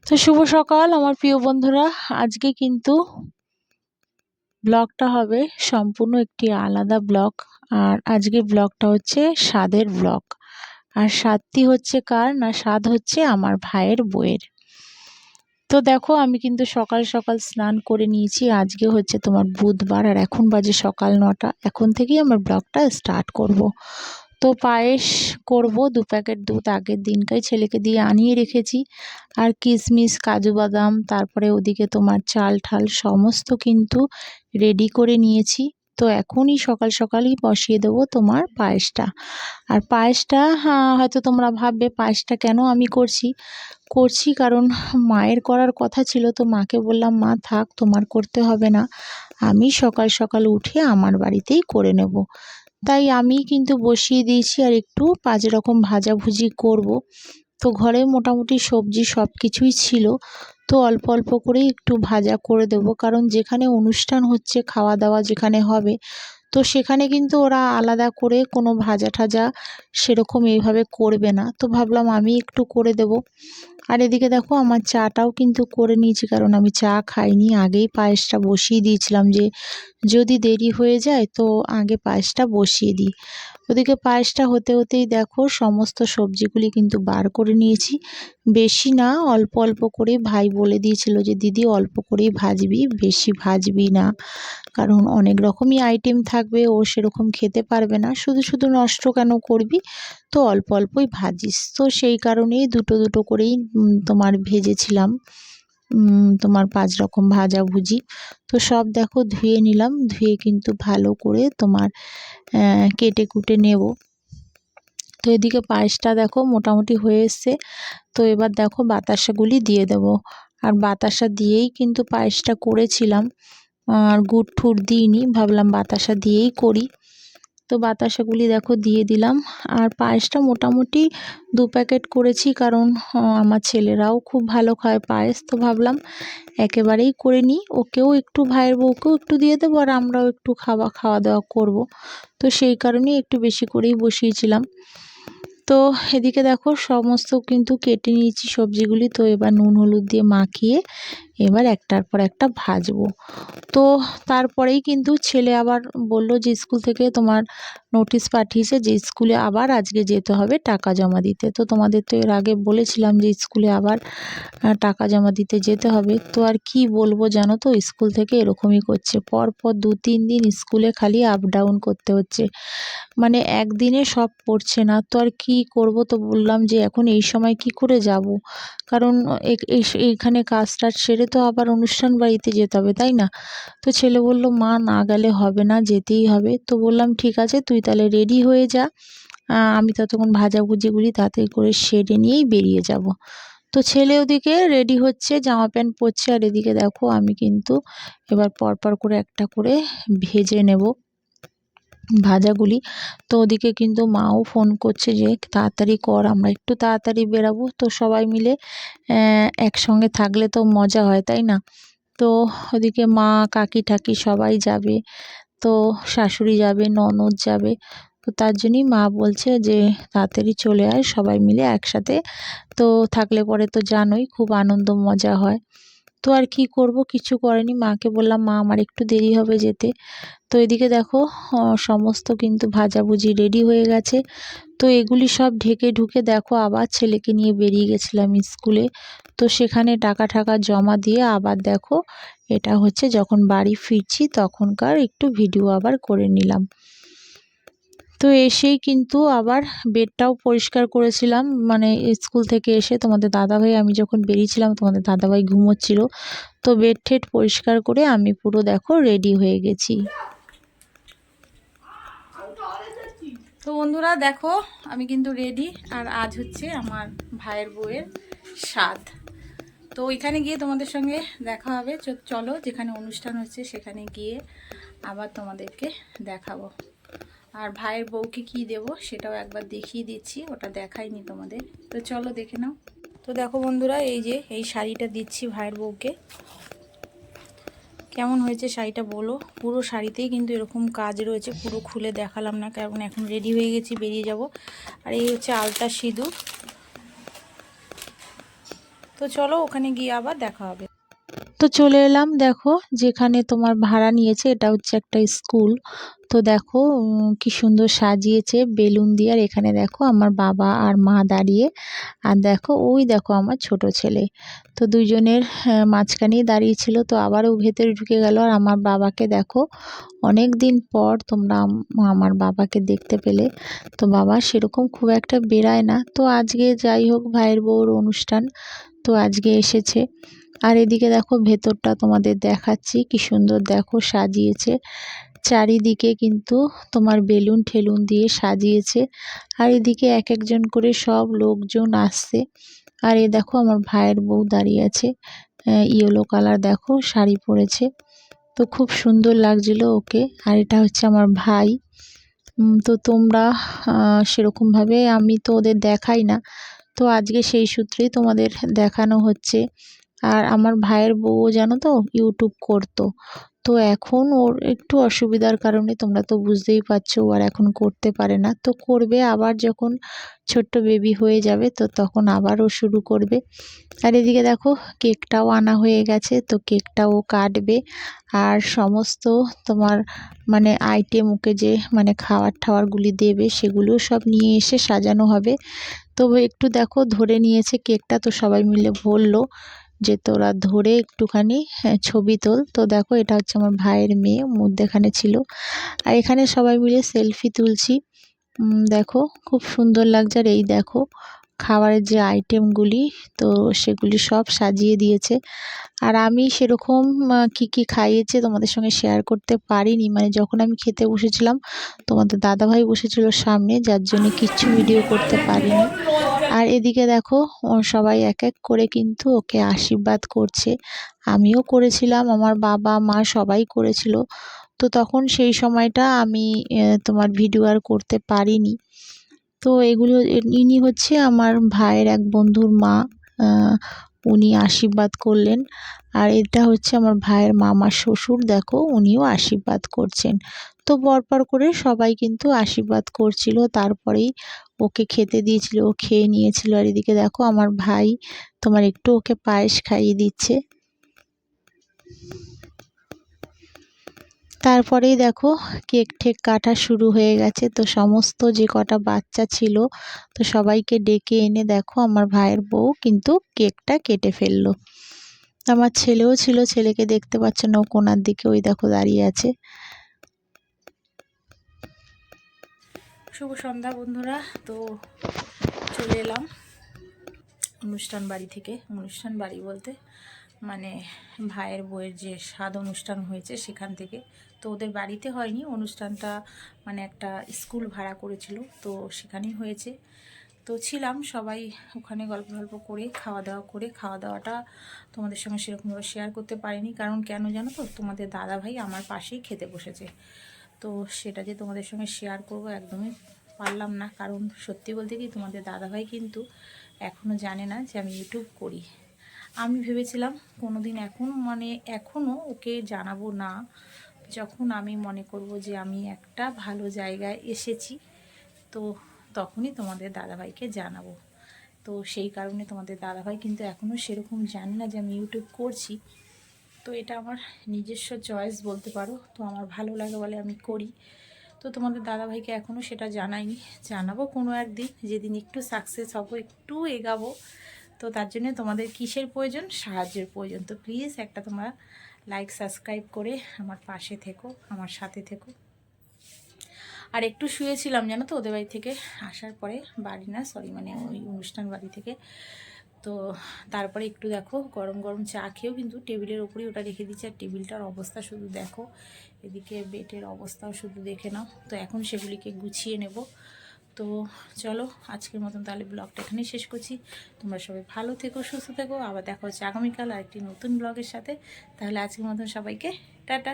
তো শুভ সকাল আমার প্রিয় বন্ধুরা। আজকে কিন্তু ব্লগটা হবে সম্পূর্ণ একটি আলাদা ব্লগ। আর আজকে ব্লগটা হচ্ছে স্বাদের ব্লগ। আর স্বাদটি হচ্ছে কার না, স্বাদ হচ্ছে আমার ভাইয়ের বউয়ের। তো দেখো আমি কিন্তু সকাল সকাল স্নান করে নিয়েছি। আজকে হচ্ছে তোমার বুধবার আর এখন বাজে সকাল 9টা। এখন থেকেই আমার ব্লগটা স্টার্ট করব। তো পায়েস করব, 2 প্যাকেট দুধ আগের দিনকাই ছেলেকে দিয়ে আনিয়ে রেখেছি। আর কিশমিশ, কাজু বাদাম, তারপরে ওদিকে তোমার চাল ঠাল সমস্ত কিন্তু রেডি করে নিয়েছি। তো এখনই সকাল সকালই বসিয়ে দেবো তোমার পায়েসটা। আর পায়েসটা হয়তো তোমরা ভাববে পায়েসটা কেন আমি করছি কারণ মায়ের করার কথা ছিল। তো মাকে বললাম, মা থাক, তোমার করতে হবে না, আমি সকাল সকাল উঠে আমার বাড়িতেই করে নেব। তাই আমি কিন্তু বসিয়ে দিয়েছি। আর একটু 5 রকম ভাজাভুজি করব। তো ঘরে মোটামুটি সবজি সব কিছুই ছিল। তো অল্প অল্প করেই একটু ভাজা করে দেব, কারণ যেখানে অনুষ্ঠান হচ্ছে, খাওয়া দাওয়া যেখানে হবে, তো সেখানে কিন্তু ওরা আলাদা করে কোনো ভাজা ঠাজা সেরকম এইভাবে করবে না। তো ভাবলাম আমি একটু করে দেব। আর এদিকে দেখো আমার চাটাও কিন্তু করে নিয়েছি, কারণ আমি চা খাইনি, আগেই পায়েসটা বসিয়ে দিয়েছিলাম যে যদি দেরি হয়ে যায় তো আগে পায়েসটা বসিয়ে দিই। ওদিকে পায়েসটা হতে হতেই দেখো সমস্ত সবজিগুলি কিন্তু বার করে নিয়েছি। বেশি না, অল্প অল্প করে। ভাই বলে দিয়েছিল যে দিদি অল্প করেই ভাজবি, বেশি ভাজবি না, কারণ অনেক রকমই আইটেম থাকবে, ও সেরকম খেতে পারবে না, শুধু শুধু নষ্ট কেন করবি, তো অল্প অল্পই ভাজিস। তো সেই কারণেই দুটো দুটো করেই তোমার ভেজেছিলাম তোমার 5 রকম ভাজাভুজি। তো সব দেখো ধুয়ে নিলাম, ধুয়ে কিন্তু ভালো করে তোমার কেটে কুটে নেব। তো এদিকে পায়েসটা দেখো মোটামুটি হয়ে এসছে। তো এবার দেখো বাতাসাগুলি দিয়ে দেব। আর বাতাসা দিয়েই কিন্তু পায়েসটা করেছিলাম, আর গুড় ঠুর দিইনি, ভাবলাম বাতাসা দিয়েই করি। তো বাতাসাগুলি দেখো দিয়ে দিলাম। আর পায়েসটা মোটামুটি 2 প্যাকেট করেছি, কারণ আমার ছেলেরাও খুব ভালো খায় পায়েস। তো ভাবলাম একেবারেই করে নিই, ওকেও একটু, ভাইয়ের বউকেও একটু দিয়ে দেবো, আর আমরাও একটু খাওয়া দাওয়া করব। তো সেই কারণেই একটু বেশি করেই বসিয়েছিলাম। তো এদিকে দেখো সমস্ত কিন্তু কেটে নিয়েছি সবজিগুলি। তো এবার নুন হলুদ দিয়ে মাখিয়ে এবার একটার পর একটা ভাজবো। তো তারপরেই কিন্তু ছেলে আবার বলল যে স্কুল থেকে তোমার নোটিশ পাঠিয়েছে যে স্কুলে আবার আজকে যেতে হবে টাকা জমা দিতে। তো তোমাদের তো এর আগে বলেছিলাম যে স্কুলে আবার টাকা জমা দিতে যেতে হবে। তো আর কি বলবো জানো তো, স্কুল থেকে এরকমই করছে, পরপর 2-3 দিন স্কুলে খালি আপ ডাউন করতে হচ্ছে, মানে একদিনে সব পড়ছে না। তো আর কি করব, তো বললাম যে এখন এই সময় কি করে যাব, কারণ এইখানে কাজ টাজ সেরে তো আবার অনুষ্ঠান বাড়িতে যেতে হবে, তাই না। তো ছেলে বলল, মা না গেলে হবে না, যেতেই হবে। তো বললাম ঠিক আছে, তুই তাহলে রেডি হয়ে যা, আমি ততক্ষণ ভাজাভুজিগুলি তাড়াতাড়ি করে সেরে নিয়েই বেরিয়ে যাব। তো ছেলে ওদিকে রেডি হচ্ছে, জামা প্যান্ট পরছে, আর এদিকে দেখো আমি কিন্তু এবার পরপর করে একটা করে ভেজে নেব ভাজাগুলি। তো ওদিকে কিন্তু মাও ফোন করছে যে তাড়াতাড়ি কর, আমরা একটু তাড়াতাড়ি বেরাবো। তো সবাই মিলে একসঙ্গে থাকলে তো মজা হয়, তাই না। তো ওদিকে মা, কাকি ঠাকি সবাই যাবে, তো শাশুড়ি যাবে, ননদ যাবে। তো তার জন্যই মা বলছে যে তাড়াতাড়ি চলে আয়, সবাই মিলে একসাথে তো থাকলে পরে তো জানোই খুব আনন্দ মজা হয়। তো আর কি করব, কিছু করেনি, মাকে বললাম মা আমার একটু দেরি হবে যেতে। তো এদিকে দেখো সমস্ত কিন্তু ভাজাভুজি রেডি হয়ে গেছে। তো এগুলি সব ঢেকে ঢুকে দেখো আবার ছেলেকে নিয়ে বেরিয়ে গেছিলাম স্কুলে। তো সেখানে টাকা ঠাকা জমা দিয়ে আবার দেখো এটা হচ্ছে যখন বাড়ি ফিরছি তখনকার একটু ভিডিও আবার করে নিলাম। তো এসেই কিন্তু আবার বেডটাও পরিষ্কার করেছিলাম, মানে স্কুল থেকে এসে তোমাদের দাদাভাই, আমি যখন বেরিয়েছিলাম তোমাদের দাদাভাই ঘুমোচ্ছিল। তো বেড ঠেড পরিষ্কার করে আমি পুরো দেখো রেডি হয়ে গেছি। তো বন্ধুরা দেখো আমি কিন্তু রেডি, আর আজ হচ্ছে আমার ভাইয়ের বউয়ের স্বাদ। তো ওইখানে গিয়ে তোমাদের সঙ্গে দেখা হবে, চলো যেখানে অনুষ্ঠান হচ্ছে সেখানে গিয়ে আবার তোমাদেরকে দেখাবো। আর ভাইয়ের বউকে কি দেব সেটাও একবার দেখিয়ে দিচ্ছি, ওটা দেখাইনি তোমাদের, তো চলো দেখে নাও। তো দেখো বন্ধুরা, এই যে এই শাড়িটা দিচ্ছি ভাইয়ের বউকে, কেমন হয়েছে শাড়িটা বলো। পুরো শাড়িতেই কিন্তু এরকম কাজ রয়েছে, পুরো খুলে দেখালাম না কারণ এখন রেডি হয়ে গেছি, বেরিয়ে যাব। আর এই হচ্ছে আলতা সিঁদুর, তো চলো ওখানে গিয়ে আবার দেখা হবে। তো চলে এলাম, দেখো যেখানে তোমার ভাড়া নিয়েছে এটা হচ্ছে একটা স্কুল। তো দেখো কি সুন্দর সাজিয়েছে বেলুন দিয়ে। আর এখানে দেখো আমার বাবা আর মা দাঁড়িয়ে, আর দেখো ওই দেখো আমার ছোট ছেলে। তো দুইজনের মাঝখানেই দাঁড়িয়ে ছিল। তো আবারও ভেতরে ঢুকে গেল। আর আমার বাবাকে দেখো, অনেক দিন পর তোমরা আমার বাবাকে দেখতে পেলে। তো বাবা সেরকম খুব একটা বেরায় না, তো আজকে যাই হোক ভাইয়ের বউর অনুষ্ঠান, তো আজকে এসেছে। আর এদিকে দেখো ভেতরটা তোমাদের দেখাচ্ছি, কি সুন্দর দেখো সাজিয়েছে চারিদিকে, কিন্তু তোমার বেলুন ঠেলুন দিয়ে সাজিয়েছে। আর এদিকে এক একজন করে সব লোকজন আসছে। আর এ দেখো আমার ভাইয়ের বউ দাঁড়িয়ে আছে, ইয়েলো কালার দেখো শাড়ি পরেছে। তো খুব সুন্দর লাগছিল ওকে। আর এটা হচ্ছে আমার ভাই। তো তোমরা সেরকমভাবে আমি তো ওদের দেখাই না, তো আজকে সেই সূত্রেই তোমাদের দেখানো হচ্ছে। আর আমার ভাইয়ের বউও জানো তো ইউটিউব করতো, তো এখন ওর একটু অসুবিধার কারণে তোমরা তো বুঝতেই পারছো ও আর এখন করতে পারে না। তো করবে আবার যখন ছোট্ট বেবি হয়ে যাবে, তো তখন আবারও শুরু করবে। আর এদিকে দেখো কেকটাও আনা হয়ে গেছে, তো কেকটাও কাটবে। আর সমস্ত তোমার মানে আইটেম ওকে যে মানে খাবার টাওয়ারগুলি দেবে সেগুলো সব নিয়ে এসে সাজানো হবে। তো একটু দেখো ধরে নিয়েছে কেকটা, তো সবাই মিলে বললো যে তোরা ধরে একটুখানি ছবি তোল। তো দেখো এটা হচ্ছে আমার ভাইয়ের মেয়ে, মধ্যেখানে ছিল। আর এখানে সবাই মিলে সেলফি তুলছি। দেখো খুব সুন্দর লাগছে। আর এই দেখো খাবারের যে আইটেমগুলি, তো সেগুলি সব সাজিয়ে দিয়েছে। আর আমি সেরকম কি কি খাইয়েছে তোমাদের সঙ্গে শেয়ার করতে পারিনি, মানে যখন আমি খেতে বসেছিলাম তোমাদের দাদাভাই বসেছিল সামনে, যার জন্য কিচ্ছু ভিডিও করতে পারিনি। আর এদিকে দেখো সবাই এক এক করে কিন্তু ওকে আশীর্বাদ করছে। আমিও করেছিলাম, আমার বাবা মা সবাই করেছিল। তো তখন সেই সময়টা আমি তোমার ভিডিও আর করতে পারিনি। তো এগুলো ইনি হচ্ছে আমার ভাইয়ের এক বন্ধুর মা, আহ, উনি আশীর্বাদ করলেন। আর এটা হচ্ছে আমার ভাইয়ের মামার শ্বশুর, দেখো উনিও আশীর্বাদ করছেন। তো পরপর করে সবাই কিন্তু আশীর্বাদ করছিল, তারপরেই ওকে খেতে দিয়েছিল, ও খেয়ে নিয়েছিল। আর এদিকে দেখো আমার ভাই তোমার একটু ওকে পায়েস খাইয়ে দিচ্ছে। তারপরেই দেখো কেক ঠেক কাটা শুরু হয়ে গেছে। তো সমস্ত যে কটা বাচ্চা ছিল তো সবাইকে ডেকে এনে দেখো আমার ভাইয়ের বউ কিন্তু কেকটা কেটে ফেললো। আমার ছেলেও ছিল, ছেলেকে দেখতে পাচ্ছ না, ও কোনার দিকে ওই দেখো দাঁড়িয়ে আছে। শুভ সন্ধ্যা বন্ধুরা। তো চলে এলাম অনুষ্ঠান বাড়ি থেকে, অনুষ্ঠান বাড়ি বলতে মানে ভাইয়ের বউয়ের যে স্বাদ অনুষ্ঠান হয়েছে সেখান থেকে। তো ওদের বাড়িতে হয়নি অনুষ্ঠানটা, মানে একটা স্কুল ভাড়া করেছিল, তো সেখানেই হয়েছে। তো ছিলাম সবাই ওখানে গল্প গল্প করে খাওয়া দাওয়া করে, খাওয়া দাওয়াটা তোমাদের সঙ্গে সেরকমভাবে শেয়ার করতে পারিনি, কারণ কেন জানো তো, তোমাদের দাদাভাই আমার পাশেই খেতে বসেছে। তো সেটা যে তোমাদের সঙ্গে শেয়ার করব একদমই পারলাম না, কারণ সত্যি বলতে কি তোমাদের দাদাভাই কিন্তু এখনও জানে না যে আমি ইউটিউব করি। আমি ভেবেছিলাম কোনো দিন এখনও ওকে জানাবো না, যখন আমি মনে করব যে আমি একটা ভালো জায়গায় এসেছি, তো তখনই তোমাদের দাদাভাইকে জানাবো। তো সেই কারণে তোমাদের দাদাভাই কিন্তু এখনও সেরকম জানে না যে আমি ইউটিউব করছি। তো এটা আমার নিজস্ব চয়েস বলতে পারো, তো আমার ভালো লাগে বলে আমি করি। তো তোমাদের দাদাভাইকে এখনও সেটা জানাইনি, জানাবো কোনো একদিন, যেদিন একটু সাকসেস হব, একটু এগাবো। তো তার জন্য তোমাদের কিসের প্রয়োজন? সাহায্যের প্রয়োজন। তো প্লিজ একটা তোমরা লাইক সাবস্ক্রাইব করে আমার পাশে থেকো, আমার সাথে থেকো। আর একটু শুয়েছিলাম জানো তো, ওদের বাড়ি থেকে আসার পরে, বাড়ি না সরি মানে ওই অনুষ্ঠান বাড়ি থেকে। তো তারপরে একটু দেখো গরম গরম চা খেয়েও কিন্তু টেবিলের ওপরেই ওটা রেখে দিচ্ছি। আর টেবিলটার অবস্থা শুধু দেখো, এদিকে বেডের অবস্থাও শুধু দেখে নাও। তো এখন সেগুলিকে গুছিয়ে নেব। তো চলো আজকের মতন তাহলে ব্লগটা এখানেই শেষ করছি। তোমরা সবাই ভালো থেকো, সুস্থ থেকো, আবার দেখা হচ্ছে আগামীকাল আরেকটি নতুন ব্লগের সাথে। তাহলে আজকের মতন সবাইকে টাটা।